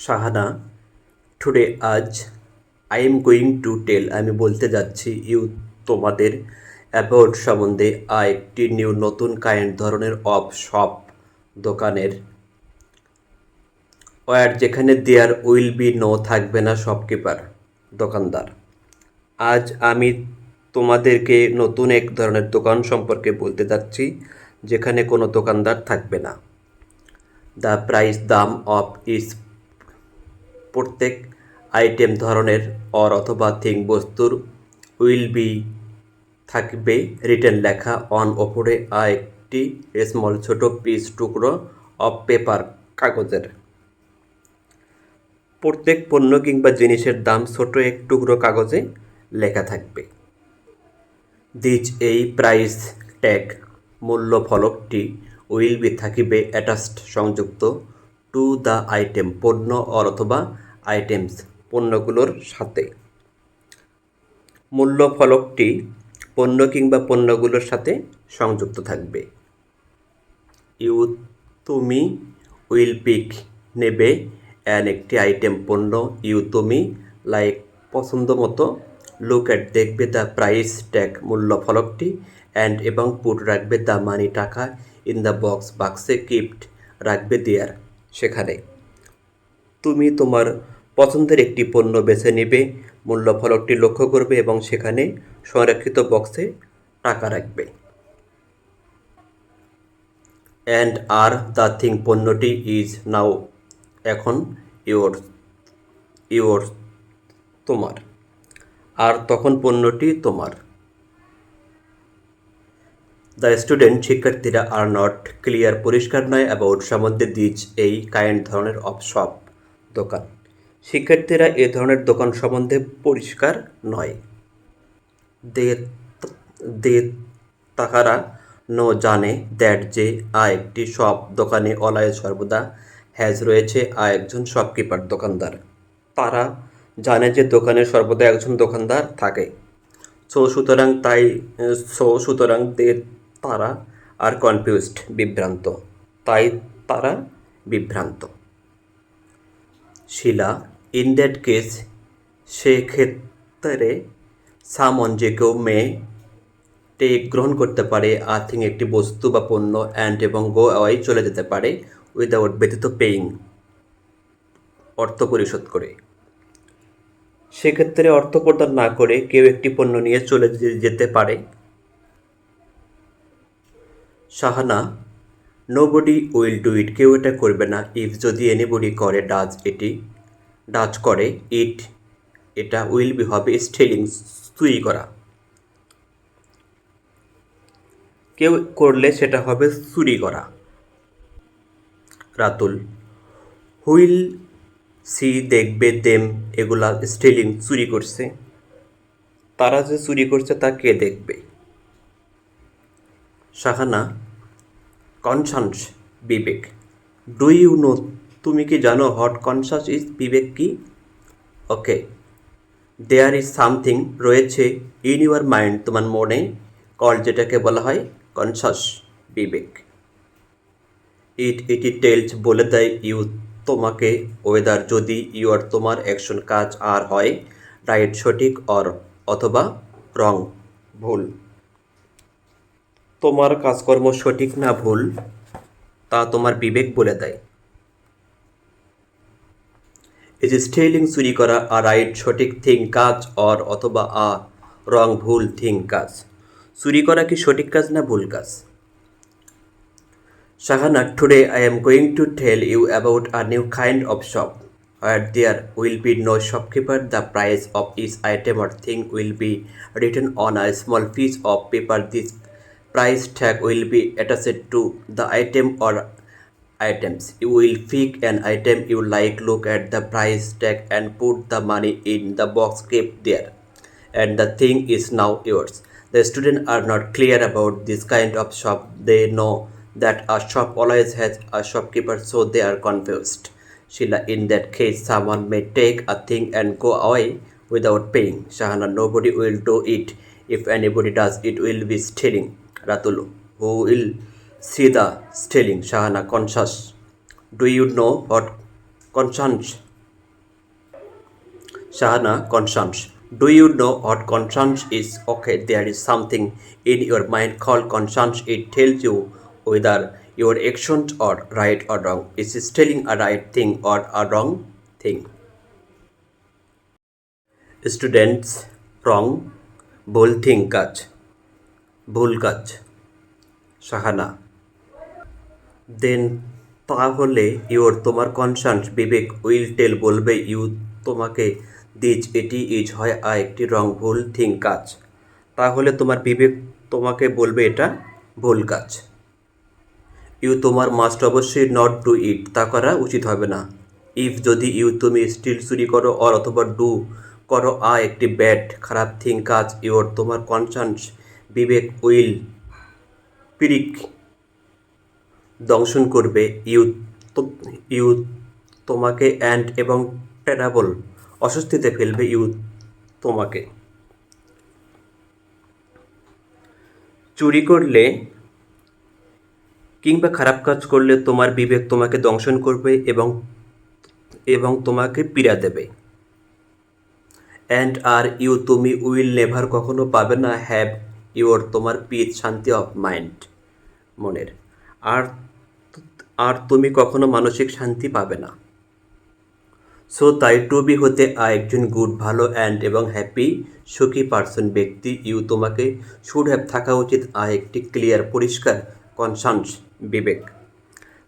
Shahana, today আজ I am going to tell আমি বলতে যাচ্ছি তোমাদের অ্যাবাউট সম্বন্ধে একটি নতুন কাইন্ড ধরনের অফ শপ দোকানের যেখানে দেয়ার উইল বি নো থাকবে না শপকিপার দোকানদার। আজ আমি তোমাদেরকে নতুন এক ধরনের দোকান সম্পর্কে বলতে যাচ্ছি যেখানে কোনো দোকানদার থাকবে না। দ্য প্রাইস দাম অফ ইস প্রত্যেক আইটেম ধরনের অথবা থিং বস্তুর উইল বি থাকবে রিটেন লেখা অন ওপরে একটি স্মল ছোট পিস টুকরো অফ পেপার কাগজের। প্রত্যেক পণ্য কিংবা জিনিসের দাম ছোট এক টুকরো কাগজে লেখা থাকবে। এই প্রাইস ট্যাগ মূল্য ফলকটি উইল বি থাকিবে অ্যাটাচড সংযুক্ত টু দ্য আইটেম পণ্য অথবা আইটেমস পণ্যগুলোর সাথে। মূল্য ফলকটি পণ্য কিংবা পণ্যগুলোর সাথে সংযুক্ত থাকবে। তুমি উইল পিক নেবে একটি আইটেম পণ্য তুমি লাইক পছন্দ মতো লুক অ্যাট দেখবে দ্য প্রাইস ট্যাগ মূল্য ফলকটি এবং পুট রাখবে দ্য মানি টাকা ইন দ্য বক্স বাক্সে গিফট রাখবে দেয়ার সেখানে। তুমি তোমার পছন্দের একটি পণ্য বেছে নেবে, মূল্য ফলকটি লক্ষ্য করবে এবং সেখানে সংরক্ষিত বক্সে টাকা রাখবে। অ্যান্ড আর দ্য থিং পণ্যটি ইজ নাও এখন ইয়োর তোমার, আর তখন পণ্যটি তোমার। দ্য স্টুডেন্ট শিক্ষার্থীরা আর নট ক্লিয়ার পরিষ্কার নয় অ্যাবাউট সম্বন্ধে এই কাইন্ড ধরনের অফ শপ দোকান। শিক্ষার্থীরা এ ধরনের দোকান সম্বন্ধে পরিষ্কার নয়। তাহারা জানে দ্যাট যে একটি শপ দোকানে অলওয়েজ সর্বদা হ্যাজ রয়েছে একজন শপকিপার দোকানদার। তারা জানে যে দোকানে সর্বদা একজন দোকানদার থাকে। সুতরাং তারা আর কনফিউজড বিভ্রান্ত, তাই তারা বিভ্রান্ত। শিলা, ইন দ্যাট কেস সেক্ষেত্রে সামন যে কেউ গ্রহণ করতে পারে আর্থিং একটি বস্তু বা পণ্য এবং গো অ্যাওয়ে চলে যেতে পারে উইদাউট ব্যতীত পেইং অর্থ পরিশোধ করে। সেক্ষেত্রে অর্থ প্রদান না করে কেউ একটি পণ্য নিয়ে চলে যেতে পারে। Shahana, nobody will do it কেউ এটা করবে না। ইফ যদি এনিবডি করে ডাচ করে এটা উইল বি হবে স্টেলিং চুরি করা। কেউ করলে সেটা হবে চুরি করা। রাতুল, হুইল সি দেখবে দেম এগুলা স্টেলিং চুরি করছে। তারা যে চুরি করছে তা কে দেখবে? শাহানা, কনসাস বিবেক, ডু ইউ নো তুমি কি জানো হট কনসাস ইজ বিবেক কি? ওকে, দেয়ার ইজ সামথিং রয়েছে ইন ইউর মাইন্ড তোমার মনে যেটাকে বলা হয় কনসাস বিবেক। ইট টেলস বলে দেয় তোমাকে ওয়েদার যদি তোমার অ্যাকশন কাজ আর হয় রাইট সঠিক অথবা রং ভুল। তোমার কাজকর্ম সঠিক না ভুল তা তোমার বিবেক বলে দেয়। ইজ স্টেলিং চুরি করা, আর রাইট সঠিক থিং কাজ অথবা রং ভুল থিং কাজ। চুরি করা কি সঠিক কাজ না ভুল কাজ? Shahana, today I am going to tell you about a new kind of shop where there will be no shopkeeper. The price of each item or thing will be written on a small piece of paper. This price tag will be attached to the item or items. You will pick an item you like, look at the price tag and put the money in the box kept there, and the thing is now yours. The students are not clear about this kind of shop. They know that a shop always has a shopkeeper, so they are confused. Sheila, in that case, someone may take a thing and go away without paying. Shahana, nobody will do it. If anybody does, it will be stealing. Ratulu, who will see the stealing? Shahana, conscious. Do you know what conscience Shahana, conscience. Do you know what conscience is? Okay, there is something in your mind called conscience. It tells you whether your actions are right or wrong. Is it telling a right thing or a wrong thing? Students, wrong, ভুল thing কাজ, ভুল কাজ। শাহানা, দেন তাহলে তোমার concern Vivek will tell বলবে তোমাকে these এটি is হয় একটি রং ভুল থিং কাজ। তাহলে তোমার বিবেক তোমাকে বলবে এটা ভুল কাজ। তোমার মাস্ট অবশ্যই নট ডু ইট, তা করা উচিত হবে না। ইফ যদি তুমি স্টিল চুরি করো অথবা ডু করো একটি ব্যাড খারাপ থিং কাজ, তোমার কনসার্ন বিবেক উইল পিরিক দংশন করবে ইউ তোমাকে অ্যান্ড এবং টেরাবল অস্বস্তিতে ফেলবে তোমাকে। চুরি করলে কিংবা খারাপ কাজ করলে তোমার বিবেক তোমাকে দংশন করবে এবং তোমাকে পীড়া দেবে। অ্যান্ড আর তুমি উইল নেভার কখনো পাবে না হ্যাভ তোমার পিস শান্তি অফ মাইন্ড মনের, আর তুমি কখনো মানসিক শান্তি পাবে না। সো তাই টু বি হতে একজন গুড ভালো অ্যান্ড এবং হ্যাপি সুখী পার্সন ব্যক্তি তোমাকে শুড হ্যাভ থাকা উচিত একটি ক্লিয়ার পরিষ্কার কনসার্নস বিবেক।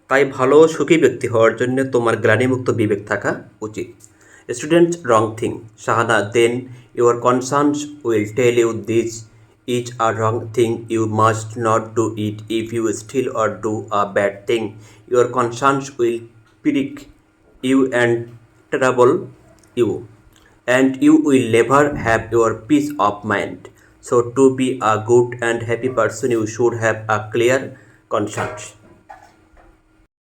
তাই ভালো ও সুখী ব্যক্তি হওয়ার জন্য তোমার গ্লানিমুক্ত বিবেক থাকা উচিত। Student, wrong thing. Shahana, then your concerns will tell you this is a wrong thing, you must not do it. If you still or do a bad thing, your concerns will prick you and trouble you, and you will never have your peace of mind. So to be a good and happy person, you should have a clear conscience.